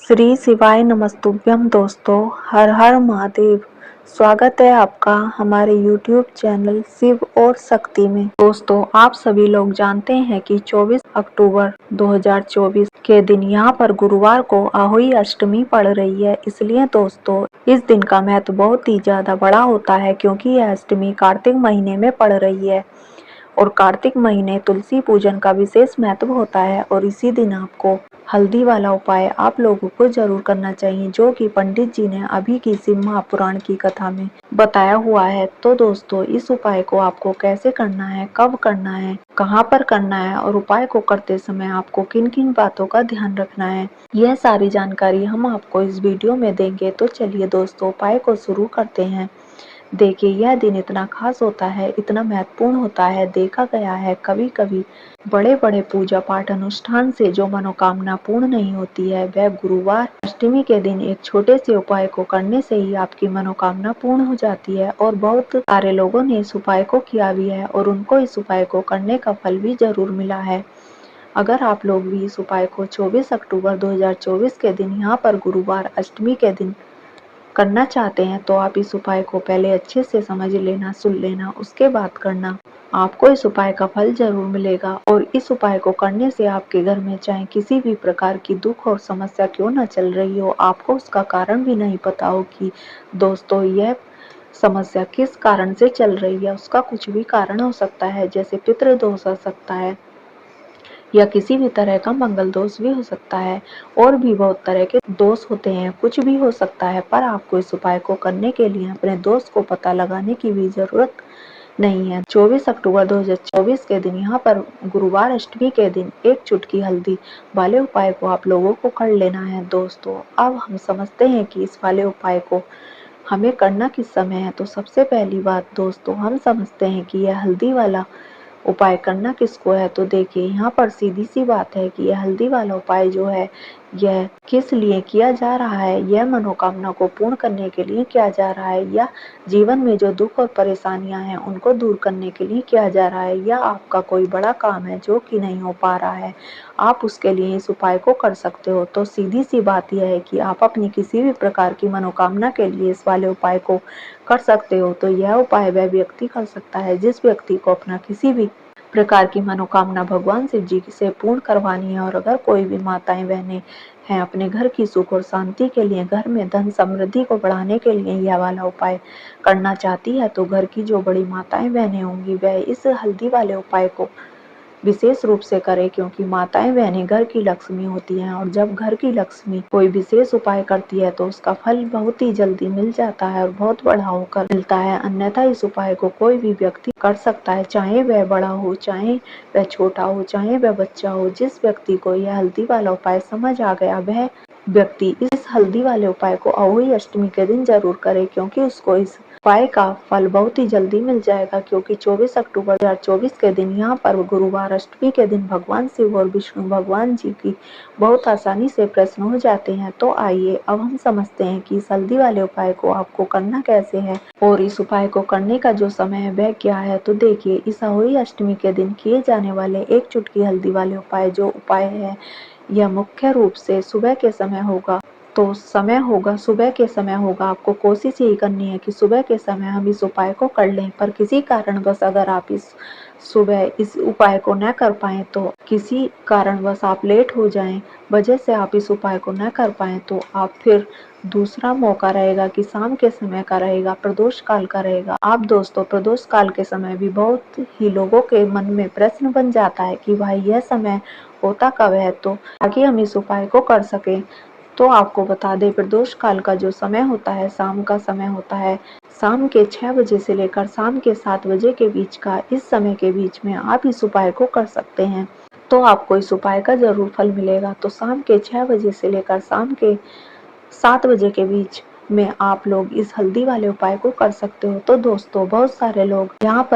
श्री शिवाय नमस्तुभ्यम दोस्तों। हर हर महादेव। स्वागत है आपका हमारे YouTube चैनल शिव और शक्ति में। दोस्तों, आप सभी लोग जानते हैं कि 24 अक्टूबर 2024 के दिन यहाँ पर गुरुवार को आहुई अष्टमी पड़ रही है। इसलिए दोस्तों, इस दिन का महत्व बहुत ही ज्यादा बड़ा होता है, क्योंकि यह अष्टमी कार्तिक महीने में पड़ रही है और कार्तिक महीने तुलसी पूजन का विशेष महत्व होता है। और इसी दिन आपको हल्दी वाला उपाय आप लोगों को जरूर करना चाहिए, जो कि पंडित जी ने अभी की शिव महापुराण की कथा में बताया हुआ है। तो दोस्तों, इस उपाय को आपको कैसे करना है, कब करना है, कहाँ पर करना है और उपाय को करते समय आपको किन किन बातों का ध्यान रखना है, यह सारी जानकारी हम आपको इस वीडियो में देंगे। तो चलिए दोस्तों, उपाय को शुरू करते हैं। देखिए, यह दिन इतना खास होता है, इतना महत्वपूर्ण होता है। देखा गया है कभी कभी बड़े बड़े पूजा पाठ अनुष्ठान से जो मनोकामना पूर्ण नहीं होती है, वह गुरुवार अष्टमी के दिन एक छोटे से उपाय को करने से ही आपकी मनोकामना पूर्ण हो जाती है। और बहुत सारे लोगों ने इस उपाय को किया भी है और उनको इस उपाय को करने का फल भी जरूर मिला है। अगर आप लोग भी इस उपाय को 24 अक्टूबर 2024 के दिन यहाँ पर गुरुवार अष्टमी के दिन करना चाहते हैं, तो आप इस उपाय को पहले अच्छे से समझ लेना, सुन लेना, उसके बाद करना। आपको इस उपाय का फल जरूर मिलेगा। और इस उपाय को करने से आपके घर में चाहे किसी भी प्रकार की दुख और समस्या क्यों न चल रही हो, आपको उसका कारण भी नहीं पता हो कि दोस्तों यह समस्या किस कारण से चल रही है। उसका कुछ भी कारण हो सकता है, जैसे पितृदोष हो सकता है या किसी भी तरह का मंगल दोष भी हो सकता है, और भी बहुत तरह के दोष होते हैं, कुछ भी हो सकता है। पर आपको इस उपाय को करने के लिए अपने दोष को पता लगाने की भी जरूरत नहीं है। 24 अक्टूबर 2024 के दिन यहाँ पर गुरुवार अष्टमी के दिन एक चुटकी हल्दी वाले उपाय को आप लोगों को कर लेना है। दोस्तों, अब हम समझते हैं कि इस वाले उपाय को हमें करना किस समय है। तो सबसे पहली बात दोस्तों, हम समझते हैं कि यह हल्दी वाला उपाय करना किसको है। तो देखिए, यहाँ पर सीधी सी बात है कि यह हल्दी वाला उपाय जो है, यह किस लिए किया जा रहा है, यह मनोकामना को पूर्ण करने के लिए किया जा रहा है, या जीवन में जो दुख और परेशानियां हैं उनको दूर करने के लिए किया जा रहा है, या आपका कोई बड़ा काम है जो कि नहीं हो पा रहा है, आप उसके लिए इस उपाय को कर सकते हो। तो सीधी सी बात यह है कि आप अपनी किसी भी प्रकार की मनोकामना के लिए इस वाले उपाय को कर सकते हो। तो यह उपाय वह व्यक्ति कर सकता है जिस व्यक्ति को अपना किसी भी प्रकार की मनोकामना भगवान शिव जी से पूर्ण करवानी है। और अगर कोई भी माताएं बहनें हैं अपने घर की सुख और शांति के लिए, घर में धन समृद्धि को बढ़ाने के लिए यह वाला उपाय करना चाहती है, तो घर की जो बड़ी माताएं बहनें होंगी वह इस हल्दी वाले उपाय को विशेष रूप से करें, क्योंकि माताएं बहनें घर की लक्ष्मी होती हैं। और जब घर की लक्ष्मी कोई विशेष उपाय करती है तो उसका फल बहुत ही जल्दी मिल जाता है और बहुत बड़ा होकर मिलता है। अन्यथा इस उपाय को कोई भी व्यक्ति कर सकता है, चाहे वह बड़ा हो, चाहे वह छोटा हो, चाहे वह बच्चा हो। जिस व्यक्ति को यह हल्दी वाला उपाय समझ आ गया, वह व्यक्ति इस हल्दी वाले उपाय को आहुई अष्टमी के दिन जरूर करे, क्योंकि उसको इस उपाय का फल बहुत ही जल्दी मिल जाएगा। क्योंकि 24 अक्टूबर 2024 के दिन यहाँ पर गुरुवार अष्टमी के दिन भगवान शिव और विष्णु भगवान जी की बहुत आसानी से प्रसन्न हो जाते हैं। तो आइए अब हम समझते हैं कि इस हल्दी वाले उपाय को आपको करना कैसे है और इस उपाय को करने का जो समय है वह क्या है। तो देखिए, इस आहुई अष्टमी के दिन किए जाने वाले एक चुटकी हल्दी वाले उपाय जो उपाय है, यह मुख्य रूप से सुबह के समय होगा। तो समय होगा, सुबह के समय होगा। आपको कोशिश यही करनी है कि सुबह के समय हम इस उपाय को कर लें। पर किसी कारणवश अगर आप इस सुबह इस उपाय को न कर पाएं, तो किसी कारणवश आप लेट हो जाएं, वजह से आप इस उपाय को न कर पाएं, तो आप फिर दूसरा मौका रहेगा कि शाम के समय का रहेगा, प्रदोष काल का रहेगा। आप दोस्तों, प्रदोष काल के समय भी बहुत ही लोगों के मन में प्रश्न बन जाता है कि भाई यह समय होता कब है, तो ताकि हम इस उपाय को कर सकें। तो आपको बता दें, प्रदोष काल का जो समय होता है, शाम का समय होता है, शाम के 6 बजे से लेकर शाम के 7 बजे के बीच का, इस समय के बीच में आप इस उपाय को कर सकते हैं। तो आपको इस उपाय का जरूर फल मिलेगा। तो शाम के 6 बजे से लेकर शाम के 7 बजे के बीच में आप लोग इस हल्दी वाले उपाय को कर सकते हो। तो दोस्तों, बहुत सारे लोग यहाँ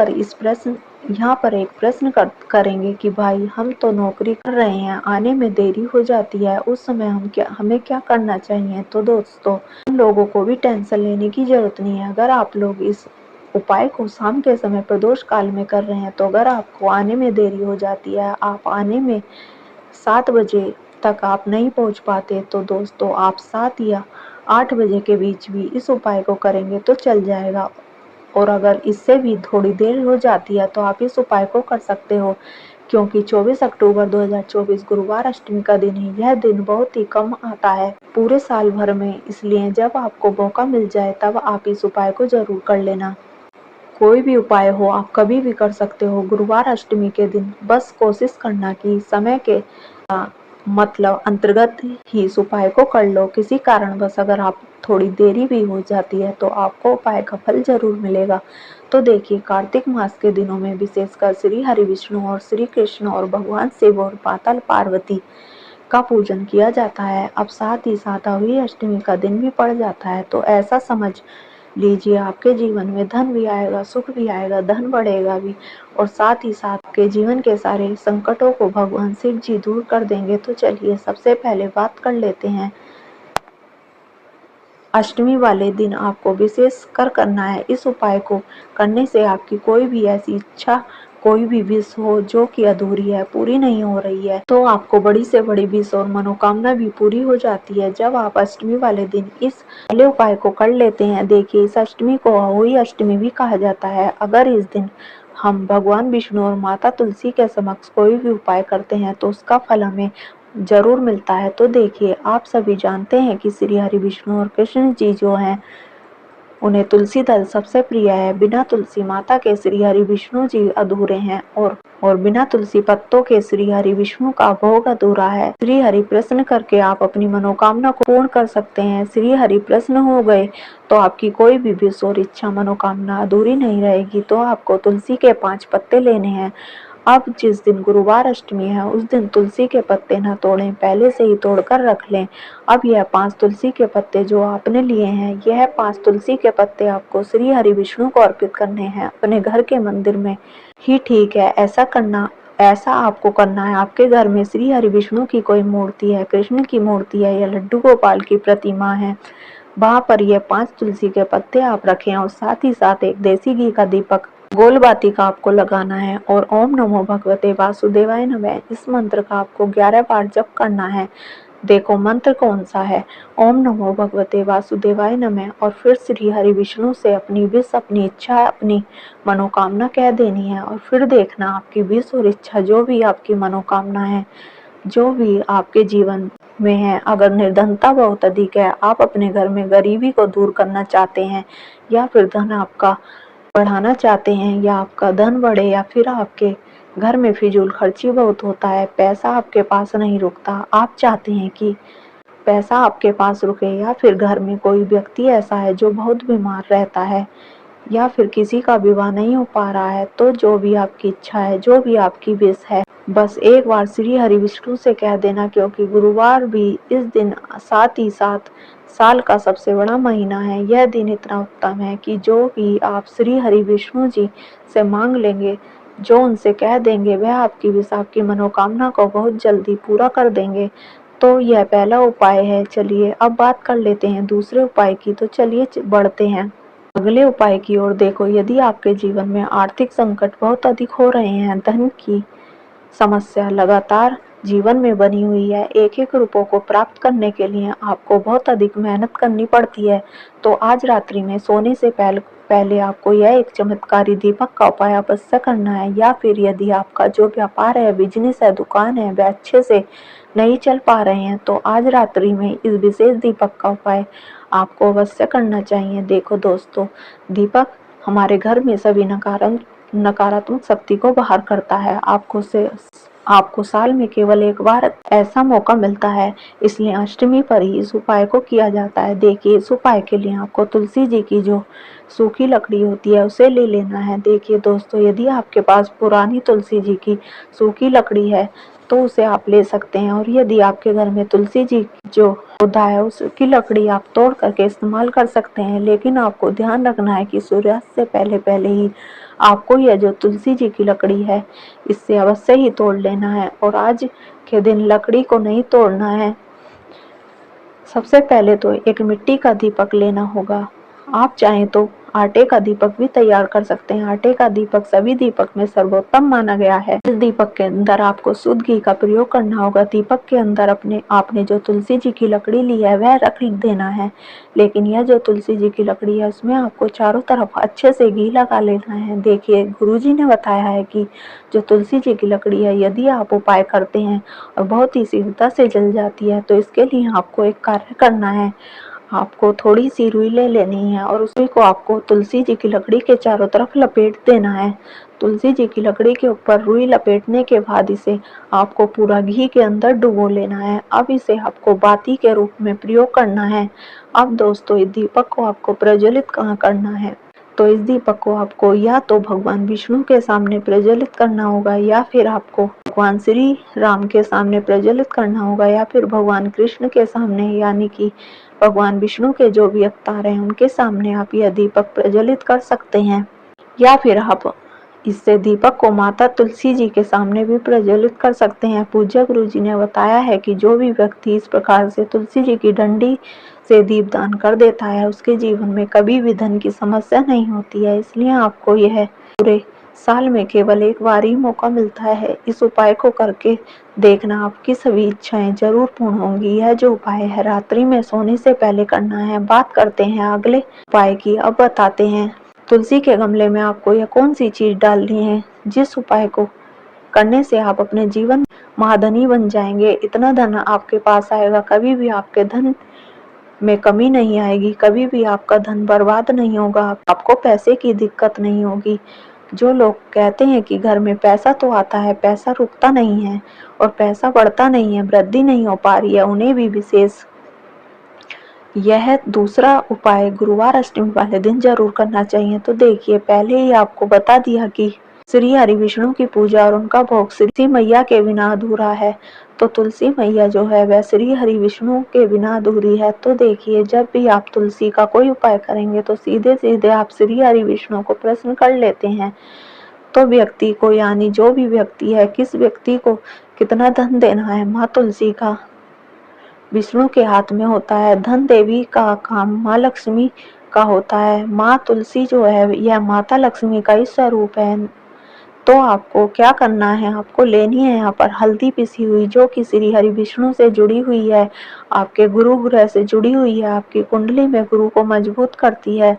पर एक प्रश्न करेंगे कि भाई हम तो नौकरी कर रहे हैं, आने में देरी हो जाती है, उस समय हमें क्या करना चाहिए। तो दोस्तों, उन लोगों को भी टेंशन लेने की जरूरत नहीं है। अगर आप लोग इस उपाय को शाम के समय प्रदोष काल में कर रहे हैं, तो अगर आपको आने में देरी हो जाती है, आप आने में 7 बजे तक आप नहीं पहुंच पाते तो दोस्तों आप 7 या 8 बजे के बीच भी इस उपाय को करेंगे तो चल जाएगा। और अगर इससे भी थोड़ी देर हो जाती है तो आप इस उपाय को कर सकते हो, क्योंकि 24 अक्टूबर 2024 गुरुवार अष्टमी का दिन है। यह दिन बहुत ही कम आता है पूरे साल भर में, इसलिए जब आपको मौका मिल जाए तब आप इस उपाय को जरूर कर लेना। कोई भी उपाय हो आप कभी भी कर सकते हो गुरुवार अष्टमी के दिन। बस कोशिश करना कि समय के मतलब अंतर्गत ही इस उपाय को कर लो। किसी कारणवश अगर आप थोड़ी देरी भी हो जाती है तो आपको उपाय का फल जरूर मिलेगा। तो देखिए, कार्तिक मास के दिनों में विशेषकर श्री हरि विष्णु और श्री कृष्ण और भगवान शिव और माता पार्वती का पूजन किया जाता है। अब साथ ही साथ अभी अष्टमी का दिन भी पड़ जाता है, तो ऐसा समझ लीजिए आपके जीवन में धन भी आएगा, सुख भी आएगा, धन बढ़ेगा भी, और साथ ही साथ आपके जीवन के सारे संकटों को भगवान शिव जी दूर कर देंगे। तो चलिए सबसे पहले बात कर लेते हैं। अष्टमी वाले दिन आपको विशेष कर करना है। इस उपाय को करने से आपकी कोई भी ऐसी इच्छा, कोई भी विश हो जो कि अधूरी है, पूरी नहीं हो रही है, तो आपको बड़ी से बड़ी विश और मनोकामना भी पूरी हो जाती है जब आप अष्टमी वाले दिन इस पहले उपाय को कर लेते हैं। देखिए, इस अष्टमी को अहोई अष्टमी भी कहा जाता है। अगर इस दिन हम भगवान विष्णु और माता तुलसी के समक्ष कोई भी उपाय करते हैं तो उसका फल हमें जरूर मिलता है। तो देखिए, आप सभी जानते हैं कि श्री हरि विष्णु और कृष्ण जी जो हैं उन्हें तुलसी दल सबसे प्रिय है। बिना तुलसी माता के श्री हरि विष्णु जी अधूरे हैं, और बिना तुलसी पत्तों के श्री हरि विष्णु का भोग अधूरा है। श्री हरि प्रसन्न करके आप अपनी मनोकामना को पूर्ण कर सकते हैं। श्री हरि प्रसन्न हो गए तो आपकी कोई भी विश और इच्छा मनोकामना अधूरी नहीं रहेगी। तो आपको तुलसी के 5 पत्ते लेने हैं। अब जिस दिन गुरुवार अष्टमी है उस दिन तुलसी के पत्ते न तोड़ें, पहले से ही तोड़कर रख लें। अब यह 5 तुलसी के पत्ते जो आपने लिए हैं, यह 5 तुलसी के पत्ते आपको श्री हरि विष्णु को अर्पित करने हैं अपने घर के मंदिर में ही। ठीक है, ऐसा आपको करना है। आपके घर में श्री हरि विष्णु की कोई मूर्ति है, कृष्ण की मूर्ति है या लड्डू गोपाल की प्रतिमा है, वहां पर ये 5 तुलसी के पत्ते आप रखें, और साथ ही साथ एक देसी घी का दीपक गोल बाती का आपको लगाना है, और ओम नमो भगवते वासुदेवाय नमः इस मंत्र का आपको 11 बार जप करना है। देखो मंत्र कौन सा है, ओम नमो भगवते वासुदेवाय नमः, और फिर श्री हरि विष्णु से अपनी विश, अपनी इच्छा, अपनी मनोकामना कह देनी है। और फिर देखना आपकी विश और इच्छा, जो भी आपकी मनोकामना है, जो भी आपके जीवन में है, अगर निर्धनता बहुत अधिक है, आप अपने घर में गरीबी को दूर करना चाहते हैं, या फिर धन आपका बढ़ाना चाहते हैं, या आपका धन बढ़े, या फिर आपके घर में फिजूल खर्ची बहुत होता है, पैसा आपके पास नहीं रुकता, आप चाहते हैं कि पैसा आपके पास रुके, या फिर घर में कोई व्यक्ति ऐसा है जो बहुत बीमार रहता है, या फिर किसी का विवाह नहीं हो पा रहा है, तो जो भी आपकी इच्छा है, जो भी आपकी विश है, बस एक बार श्री हरि विष्णु से कह देना। क्योंकि गुरुवार भी इस दिन, साथ ही साथ साल का सबसे बड़ा महीना है, यह दिन इतना उत्तम है कि जो भी आप श्री हरि विष्णु जी से मांग लेंगे, जो उनसे कह देंगे, वह आपकी विश, आपकी मनोकामना को बहुत जल्दी पूरा कर देंगे। तो यह पहला उपाय है। चलिए अब बात कर लेते हैं दूसरे उपाय की। तो चलिए बढ़ते हैं अगले उपाय की ओर। देखो, यदि आपके जीवन में आर्थिक संकट बहुत अधिक हो रहे हैं, धन की समस्या लगातार जीवन में बनी हुई है, एक-एक रुपयों को प्राप्त करने के लिए आपको बहुत अधिक मेहनत करनी पड़ती है, तो आज रात्रि में सोने से पहले आपको यह एक चमत्कारी दीपक का उपाय अवश्य करना है। या फिर यदि आपका जो व्यापार है, बिजनेस है, दुकान है, वह अच्छे से नहीं चल पा रहे हैं, तो आज रात्रि में इस विशेष दीपक का उपाय आपको अवश्य करना चाहिए। देखो दोस्तों, दीपक हमारे घर में सभी नकारात्मक शक्ति को बाहर करता है। आपको साल में केवल एक बार ऐसा मौका मिलता है, इसलिए अष्टमी पर ही इस उपाय को किया जाता है। देखिए, इस उपाय के लिए आपको तुलसी जी की जो सूखी लकड़ी होती है उसे ले लेना है। देखिए दोस्तों, यदि आपके पास पुरानी तुलसी जी की सूखी लकड़ी है तो उसे आप ले सकते हैं, और यदि आपके घर में तुलसी जी जो पौधा है उसकी लकड़ी आप तोड़ करके इस्तेमाल कर सकते हैं। लेकिन आपको ध्यान रखना है कि सूर्यास्त से पहले पहले ही आपको यह जो तुलसी जी की लकड़ी है इससे अवश्य ही तोड़ लेना है, और आज के दिन लकड़ी को नहीं तोड़ना है। सबसे पहले तो एक मिट्टी का दीपक लेना होगा। आप चाहें तो आटे का दीपक भी तैयार कर सकते हैं। आटे का दीपक सभी दीपक में सर्वोत्तम माना गया है। इस दीपक के अंदर आपको शुद्ध घी का प्रयोग करना होगा। दीपक के अंदर आपने जो तुलसी जी की लकड़ी ली है वह रख देना है, लेकिन यह जो तुलसी जी की लकड़ी है उसमें आपको चारों तरफ अच्छे से घी लगा लेना है। देखिए, गुरुजी ने बताया है कि जो तुलसी जी की लकड़ी है यदि आप उपाय करते हैं और बहुत ही शीघ्रता से जल जाती है, तो इसके लिए आपको एक कार्य करना है। आपको थोड़ी सी रुई ले लेनी है और उस रुई को आपको तुलसी जी की लकड़ी के चारों तरफ लपेट देना है। तुलसी जी की लकड़ी के ऊपर रुई लपेटने के बाद इसे आपको पूरा घी के अंदर डुबो लेना है। अब इसे आपको बाती के रूप में प्रयोग करना है। अब दोस्तों, इस दीपक को आपको प्रज्वलित कहाँ करना है, तो इस दीपक को आपको या तो भगवान विष्णु के सामने प्रज्वलित करना होगा, या फिर आपको भगवान श्री राम के सामने प्रज्वलित करना होगा, या फिर भगवान कृष्ण के सामने, यानी कि भगवान विष्णु के जो भी अवतार हैं उनके सामने आप यह दीपक प्रज्वलित कर सकते हैं। या फिर आप इससे दीपक को माता तुलसी जी के सामने भी प्रज्वलित कर सकते हैं। पूज्य गुरु जी ने बताया है कि जो भी व्यक्ति इस प्रकार से तुलसी जी की डंडी से दीपदान कर देता है उसके जीवन में कभी भी धन की समस्या नहीं होती है। इसलिए आपको यह पूरे साल में केवल एक बार ही मौका मिलता है। इस उपाय को करके देखना, आपकी सभी इच्छाएं जरूर पूर्ण होंगी। यह जो उपाय है रात्रि में सोने से पहले करना है। बात करते हैं अगले उपाय की। अब बताते हैं तुलसी के गमले में आपको यह कौन सी चीज डालनी है जिस उपाय को करने से आप अपने जीवन महाधनी बन जाएंगे। इतना धन आपके पास आएगा, कभी भी आपके धन में कमी नहीं आएगी, कभी भी आपका धन बर्बाद नहीं होगा, आपको पैसे की दिक्कत नहीं होगी। जो लोग कहते हैं कि घर में पैसा तो आता है, पैसा रुकता नहीं है और पैसा बढ़ता नहीं है, वृद्धि नहीं हो पा रही है, उन्हें भी विशेष यह दूसरा उपाय गुरुवार अष्टमी वाले दिन जरूर करना चाहिए। तो देखिए, पहले ही आपको बता दिया कि श्री हरि विष्णु की पूजा और उनका भोग तुलसी मैया के बिना अधूरा है। तो तुलसी मैया जो है वह श्री हरि विष्णु के बिना अधूरी है। तो देखिए, जब भी आप तुलसी का कोई उपाय करेंगे तो सीधे सीधे आप श्री हरि विष्णु को प्रश्न कर लेते हैं। तो व्यक्ति को, यानी जो भी व्यक्ति है, किस व्यक्ति को कितना धन देना है, माँ तुलसी का विष्णु के हाथ में होता है। धन देवी का काम माँ लक्ष्मी का होता है। माँ तुलसी जो है यह माता लक्ष्मी का ही स्वरूप है। तो आपको क्या करना है, आपको लेनी है यहाँ पर हल्दी पिसी हुई, जो कि श्री हरि विष्णु से जुड़ी हुई है, आपके गुरु ग्रह से जुड़ी हुई है, आपकी कुंडली में गुरु को मजबूत करती है,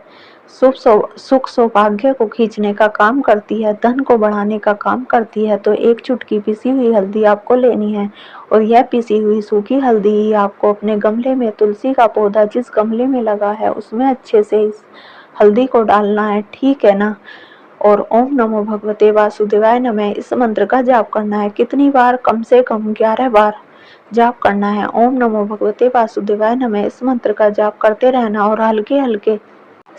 सुख सौभाग्य को खींचने का काम करती है, धन को बढ़ाने का काम करती है। तो एक चुटकी पिसी हुई हल्दी आपको लेनी है और यह पिसी हुई सूखी हल्दी ही आपको अपने गमले में, तुलसी का पौधा जिस गमले में लगा है उसमें अच्छे से इस हल्दी को डालना है, ठीक है ना। और ओम नमो भगवते वासुदेवाय नमः इस मंत्र का जाप करना है। कितनी बार? कम से कम 11 बार जाप करना है। ओम नमो भगवते वासुदेवाय नमः इस मंत्र का जाप करते रहना और हल्के हल्के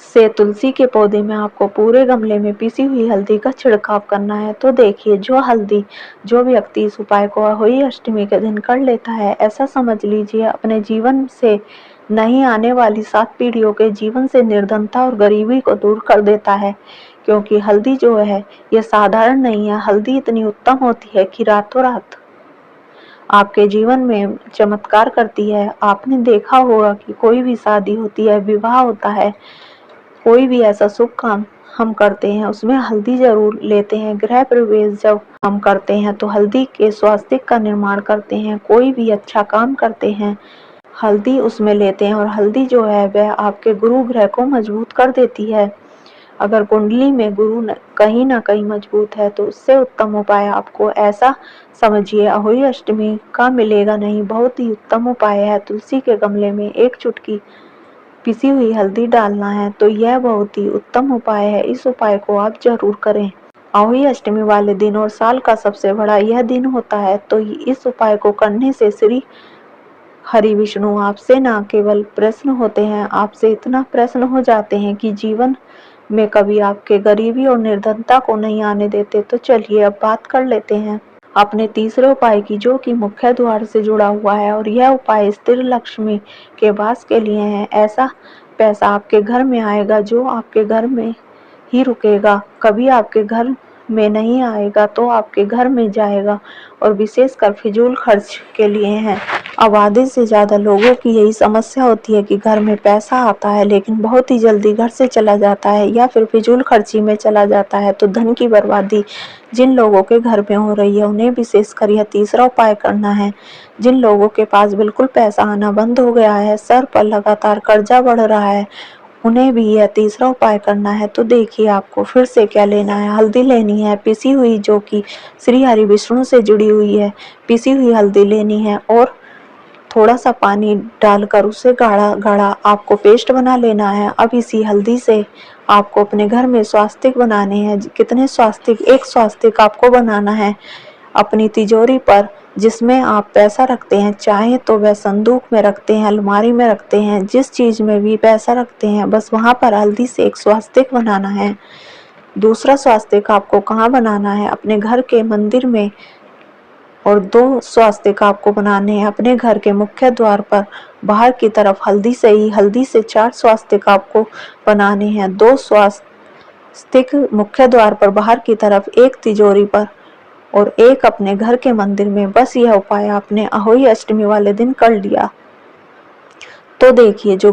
से तुलसी के पौधे में आपको पूरे गमले में पीसी हुई हल्दी का छिड़काव करना है। तो देखिए, जो व्यक्ति इस उपाय को अहोई अष्टमी के दिन कर लेता है, ऐसा समझ लीजिए अपने जीवन से नहीं आने वाली 7 पीढ़ियों के जीवन से निर्धनता और गरीबी को दूर कर देता है। क्योंकि हल्दी जो है यह साधारण नहीं है। हल्दी इतनी उत्तम होती है कि रातों रात आपके जीवन में चमत्कार करती है। आपने देखा होगा कि कोई भी शादी होती है, विवाह होता है, कोई भी ऐसा शुभ काम हम करते हैं उसमें हल्दी जरूर लेते हैं। गृह प्रवेश जब हम करते हैं तो हल्दी के स्वास्तिक का निर्माण करते हैं। कोई भी अच्छा काम करते हैं हल्दी उसमें लेते हैं और हल्दी जो है वह आपके गुरु ग्रह को मजबूत कर देती है। अगर कुंडली में गुरु कहीं ना कहीं मजबूत है तो उससे उत्तम उपाय आपको ऐसा समझिए अहोई अष्टमी का मिलेगा नहीं। बहुत ही उत्तम उपाय है। तुलसी के गमले में एक चुटकी पिसी हुई हल्दी डालना है। तो यह बहुत ही उत्तम उपाय है। इस उपाय को आप जरूर करें। अहोई अष्टमी वाले दिन और साल का सबसे बड़ा यह दिन होता है। तो इस उपाय को करने से श्री हरि विष्णु आपसे ना केवल प्रसन्न होते हैं, आपसे इतना प्रसन्न हो जाते हैं कि जीवन में कभी आपके गरीबी और निर्धनता को नहीं आने देते। तो चलिए अब बात कर लेते हैं अपने तीसरे उपाय की, जो कि मुख्य द्वार से जुड़ा हुआ है और यह उपाय स्थिर लक्ष्मी के वास के लिए है। ऐसा पैसा आपके घर में आएगा जो आपके घर में ही रुकेगा, कभी आपके घर में नहीं आएगा तो आपके घर में जाएगा और विशेषकर फिजूल खर्च के लिए है। अब आधे से ज़्यादा लोगों की यही समस्या होती है कि घर में पैसा आता है लेकिन बहुत ही जल्दी घर से चला जाता है या फिर फिजूल खर्ची में चला जाता है। तो धन की बर्बादी जिन लोगों के घर में हो रही है उन्हें विशेषकर यह तीसरा उपाय करना है। जिन लोगों के पास बिल्कुल पैसा आना बंद हो गया है, सर पर लगातार कर्जा बढ़ रहा है, उन्हें भी यह तीसरा उपाय करना है। तो देखिए आपको फिर से क्या लेना है। हल्दी लेनी है पिसी हुई, जो कि श्री हरि विष्णु से जुड़ी हुई है। पिसी हुई हल्दी लेनी है और थोड़ा सा पानी डालकर उसे गाढ़ा गाढ़ा आपको पेस्ट बना लेना है। अब इसी हल्दी से आपको अपने घर में स्वास्तिक बनाने हैं। कितने स्वास्तिक? एक स्वास्तिक आपको बनाना है अपनी तिजोरी पर, जिसमें आप पैसा रखते हैं। चाहे तो वह संदूक में रखते हैं, अलमारी में रखते हैं, जिस चीज में भी पैसा रखते हैं, बस वहां पर हल्दी से एक स्वास्तिक बनाना है। दूसरा स्वास्तिक आपको कहाँ बनाना है? अपने घर के मंदिर में। और 2 स्वास्तिक आपको बनाने हैं अपने घर के मुख्य द्वार पर बाहर की तरफ। हल्दी से 4 स्वास्तिक आपको बनाने हैं। 2 स्वास्तिक मुख्य द्वार पर बाहर की तरफ, 1 तिजोरी पर और 1 अपने घर के मंदिर में। बस यह उपाय आपने अहोई अष्टमी वाले दिन कर लिया तो देखिए जो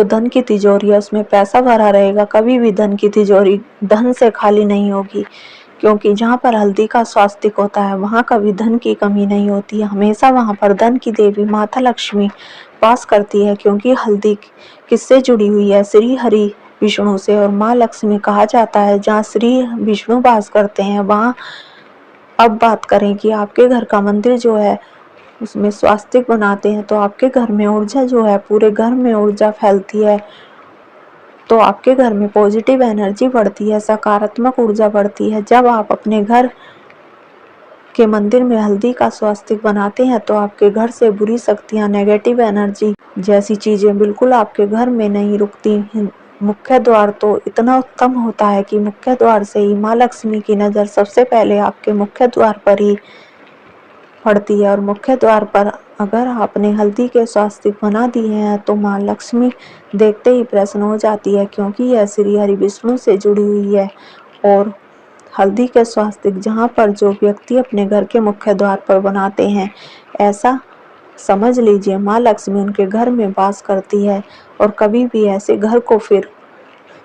धन की तिजोरी है उसमें पैसा भरा रहेगा। कभी भी धन की तिजोरी धन से खाली नहीं होगी, क्योंकि जहाँ पर हल्दी का स्वास्तिक होता है वहाँ कभी धन की कमी नहीं होती है। हमेशा वहाँ पर धन की देवी माता लक्ष्मी वास करती है, क्योंकि हल्दी किससे जुड़ी हुई है? श्री हरि विष्णु से। और माँ लक्ष्मी कहा जाता है जहाँ श्री विष्णु वास करते हैं वहाँ। अब बात करें कि आपके घर का मंदिर जो है उसमें स्वास्तिक बनाते हैं तो आपके घर में ऊर्जा जो है, पूरे घर में ऊर्जा फैलती है। तो आपके घर में पॉजिटिव एनर्जी बढ़ती है, सकारात्मक ऊर्जा बढ़ती है। जब आप अपने घर के मंदिर में हल्दी का स्वास्तिक बनाते हैं तो आपके घर से बुरी शक्तियां, नेगेटिव एनर्जी जैसी चीजें बिल्कुल आपके घर में नहीं रुकती। मुख्य द्वार तो इतना उत्तम होता है कि मुख्य द्वार से ही माँ लक्ष्मी की नजर सबसे पहले आपके मुख्य द्वार पर ही पड़ती है। और मुख्य द्वार पर अगर आपने हल्दी के स्वास्तिक बना दिए हैं तो माँ लक्ष्मी देखते ही प्रसन्न हो जाती है, क्योंकि यह श्री हरि विष्णु से जुड़ी हुई है। और हल्दी के स्वास्तिक जहाँ पर जो व्यक्ति अपने घर के मुख्य द्वार पर बनाते हैं, ऐसा समझ लीजिए माँ लक्ष्मी उनके घर में वास करती है और कभी भी ऐसे घर को फिर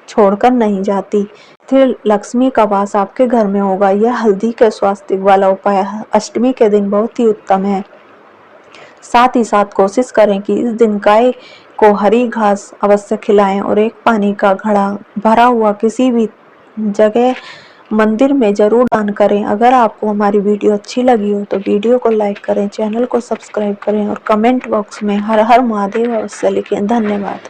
छोड़कर नहीं जाती। फिर लक्ष्मी का वास आपके घर में होगा। यह हल्दी के स्वास्तिक वाला उपाय अष्टमी के दिन बहुत ही उत्तम है। साथ ही साथ कोशिश करें कि इस दिन गाय को हरी घास अवश्य खिलाएं और 1 पानी का घड़ा भरा हुआ किसी भी जगह मंदिर में जरूर दान करें। अगर आपको हमारी वीडियो अच्छी लगी हो तो वीडियो को लाइक करें, चैनल को सब्सक्राइब करें और कमेंट बॉक्स में हर हर महादेव अवश्य लिखें। धन्यवाद।